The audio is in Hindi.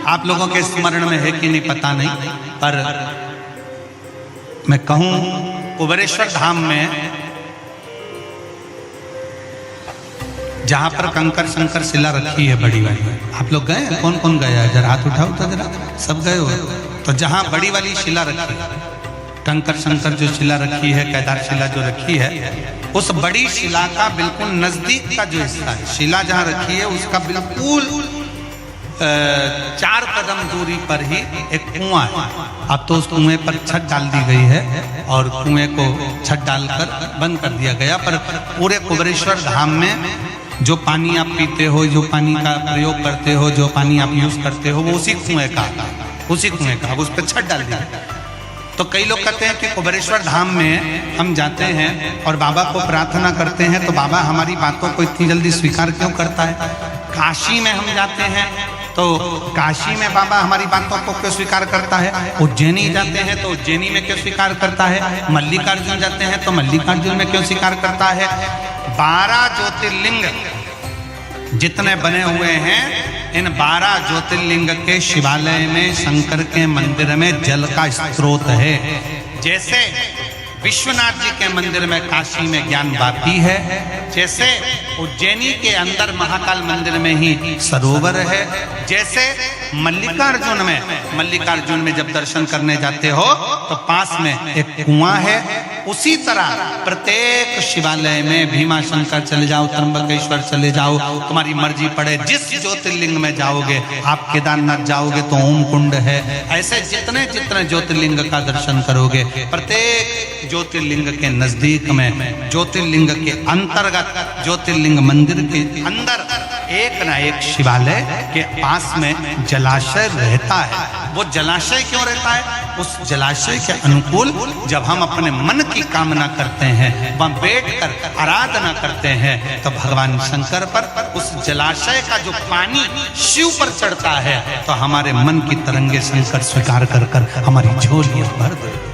आप लोगों के स्मरण में है कि नहीं पता नहीं, पर मैं कहूं कुबेरेश्वर धाम में जहां पर कंकर शंकर शिला रखी है बड़ी वाली, आप लोग गए? कौन कौन गया है? जरा हाथ उठाओ तो जरा, सब गए हो? तो जहां बड़ी वाली शिला रखी, कंकर शंकर जो शिला रखी है, केदार शिला जो रखी है, उस बड़ी शिला का बिल्कुल नजदीक का जो हिस्सा है, शिला जहां रखी है उसका बिल्कुल 4 कदम दूरी पर ही एक कुआं है। अब तो उस कुएं पर छत डाल दी गई है और कुएं को छत डालकर बंद कर दिया गया, पर पूरे कुबेरेश्वर धाम में जो पानी आप पीते हो, जो पानी का प्रयोग करते हो, जो पानी आप यूज करते हो, वो उसी कुएं का, उसी कुएं का, उस पर छत डाल दिया। तो कई लोग कहते हैं कि कुबेरेश्वर धाम में हम जाते हैं और बाबा को प्रार्थना करते हैं तो बाबा हमारी बातों को इतनी जल्दी स्वीकार क्यों करता है? काशी में हम जाते हैं तो काशी में बाबा हमारी बातों को क्यों स्वीकार करता है? उज्जैनी जाते हैं तो उज्जैनी में क्यों स्वीकार करता है? मल्लिकार्जुन जाते हैं तो मल्लिकार्जुन में क्यों स्वीकार करता है? 12 ज्योतिर्लिंग जितने बने हुए हैं, इन 12 ज्योतिर्लिंग के शिवालय में, शंकर के मंदिर में जल का स्रोत है। जैसे विश्वनाथ जी के मंदिर में काशी में ज्ञानवापी है, जैसे उज्जैनी के अंदर महाकाल मंदिर में ही सरोवर है, जैसे मल्लिकार्जुन में जब दर्शन करने जाते हो तो पास में एक कुआं है, उसी तरह प्रत्येक शिवालय में भीमाशंकर चले जाओ, त्र्यंबकेश्वर चले जाओ, तुम्हारी मर्जी पड़े जिस ज्योतिर्लिंग में जाओगे, आप केदारनाथ जाओगे तो ओम कुंड है, ऐसे जितने जितने ज्योतिर्लिंग का दर्शन करोगे, प्रत्येक ज्योतिर्लिंग के नजदीक में, ज्योतिर्लिंग के अंतर्गत, ज्योतिर्लिंग मंदिर के अंदर एक ना एक शिवालय के पास में जलाशय रहता है। वो जलाशय क्यों रहता है? उस जलाशय के अनुकूल जब हम अपने मन की कामना करते हैं, वहां बैठकर आराधना करते हैं, तो भगवान शंकर पर उस जलाशय का जो पानी शिव पर चढ़ता है, तो हमारे मन की तरंगे शंकर स्वीकार कर हमारी झोलियां भर देते हैं।